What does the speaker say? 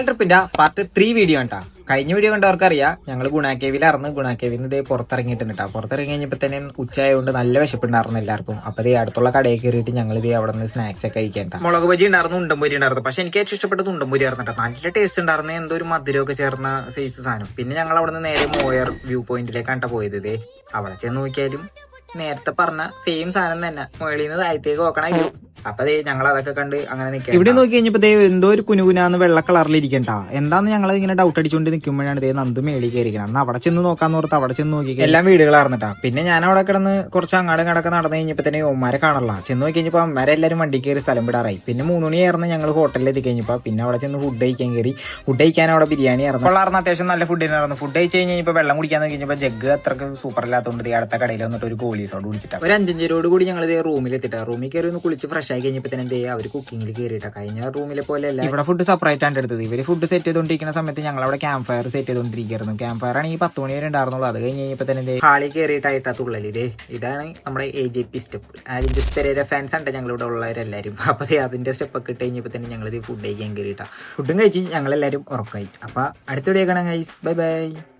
Nepal ട്രിപ്പിന്റെ part 3 video ഉണ്ടാ. കഴിഞ്ഞ video കണ്ടവർക്ക് അറിയാം, ഞങ്ങൾ ഗുണാക്കേവിലായിരുന്നു. ഗുണാക്കേവിന്ന് ഇതേ പുറത്തിറങ്ങിയിട്ടുണ്ട്. പുറത്തിറങ്ങി കഴിഞ്ഞപ്പോൾ തന്നെ ഉച്ചയായതുകൊണ്ട് നല്ല വിശപ്പുണ്ടായിരുന്നു എല്ലാവർക്കും. അപ്പൊ ഈ അടുത്തുള്ള കടയിൽ കയറിയിട്ട് ഞങ്ങൾ ഇത് അവിടെ നിന്ന് സ്നാക്സ് ഒക്കെ കഴിക്കേണ്ട. മുളക് ബജി ഉണ്ടായിരുന്നു, ഉണ്ടംപൊരി ഉണ്ടായിരുന്നു. പക്ഷെ എനിക്ക് ഏറ്റവും ഇഷ്ടപ്പെട്ടത് ഉണ്ടംപൊരി ആയിരുന്നു. നല്ല ടേസ്റ്റ് ഉണ്ടായിരുന്നു, എന്തോ ഒരു മധുരമൊക്കെ ചേർന്ന സൈസ് സാധനം. പിന്നെ ഞങ്ങൾ അവിടെ നിന്ന് നേരെ മോയർ വ്യൂ പോയിന്റിലേക്കാണ് പോയത്. ഇതേ അവിടെ ചെന്ന് നോക്കിയാലും നേരത്തെ പറഞ്ഞ സെയിം സാധനം തന്നെ, മുകളിൽ നിന്ന് താഴത്തേക്ക് നോക്കണ വ്യൂ. അപ്പൊ ഞങ്ങൾ അതൊക്കെ കണ്ട് അങ്ങനെ നിൽക്കാം. ഇവിടെ നോക്കി കഴിഞ്ഞപ്പോ എന്തോ ഒരു കുനുകുനാന്ന് വെള്ള കളറിൽ ഇരിക്കണ്ട. എന്താന്ന് ഞങ്ങൾ ഇങ്ങനെ ഡൗട്ട് അടിച്ചുകൊണ്ട് നിൽക്കുമ്പോഴാണ് നന്ദു മേളിൽ കയറിക്കണം. അന്ന് അവിടെ ചെന്ന് നോക്കാന്ന് ഓർത്ത് അവിടെ ചെന്ന് നോക്കി എല്ലാം വീടുകളാർന്നിട്ടാ. പിന്നെ ഞാൻ അവിടെ കിടന്ന് കുറച്ച് അങ്ങാടും കടക്കെ നടന്നു കഴിഞ്ഞപ്പോ തന്നെ ഓന്മാരെ കാണാനുള്ള ചെന്ന് നോക്കി കഴിഞ്ഞപ്പോ അമ്മമാരെല്ലാരും വണ്ടി കയറി സ്ഥലം വിടാറായി. പിന്നെ 3 മണിയായിരുന്നു ഞങ്ങൾ ഹോട്ടലിൽ എത്തി കഴിഞ്ഞപ്പോ. പിന്നെ അവിടെ ചെന്ന് ഫുഡ് കഴിക്കാൻ കയറി. ഫുഡ് കഴിക്കാൻ അവിടെ ബിരിയാണി ആയിരുന്നു. കൊള്ളാർന്ന്, അത്യാവശ്യം നല്ല ഫുഡ് ആയിരുന്നു. ഫുഡ് കഴിച്ച് കഴിഞ്ഞപ്പോൾ വെള്ളം കുടിക്കാൻ കഴിഞ്ഞപ്പോൾ ജഗ് അത്രക്ക് സൂപ്പർ ഇല്ലാത്തതുകൊണ്ട് അടുത്ത കടയിൽ വന്നിട്ട് ഒരു ഗോലി സോഡ് കുടിച്ചിട്ട് ഒരു 5 കൂടി ഞങ്ങൾ റൂമിൽ എത്തിട്ടാ. റൂമിൽ കയറി ഒന്ന് കുളിച്ച് ഫ്രഷ് ആയി കഴിഞ്ഞപ്പോൾ തന്നെ അവർ കുക്കിങ്ങിൽ കയറിയിട്ടാ. കഴിഞ്ഞ റൂമിലെ പോലെ അല്ല, ഇവിടെ ഫുഡ് സെപ്പറേറ്റ് ആണ് എടുത്തത്. ഇവര് ഫുഡ് സെറ്റ് ചെയ്തുകൊണ്ടിരിക്കുന്ന സമയത്ത് ഞങ്ങൾ അവിടെ ക്യാമ്പ് ഫയർ സെറ്റ് ചെയ്തുകൊണ്ടിരിക്കുന്നു. ക്യാമ്പ് ഫയർ ആണെങ്കിൽ 10 മണി വരെ ഉണ്ടായിരുന്നുള്ളൂ. അത് കഴിഞ്ഞ് കഴിഞ്ഞപ്പോൾ തന്നെ ഹാളിൽ കയറിയിട്ടായിട്ടാ തുള്ളൽ. ഇതാണ് നമ്മുടെ AJP step. Aryan Pereira fans ആണ് ഞങ്ങളിവിടെ ഉള്ളവരെല്ലാവരും. അപ്പൊ അതിന്റെ സ്റ്റെപ്പ് ഒക്കെ ഇട്ട് കഴിഞ്ഞപ്പോൾ തന്നെ ഞങ്ങൾ ഫുഡ് കഴിക്കാൻ കയറിയിട്ടാ. ഫുഡും കഴിച്ച് ഞങ്ങളെല്ലാവരും ഉറക്കായി. അപ്പൊ അടുത്ത വീഡിയോ കാണാം ഗൈസ്. Bye bye.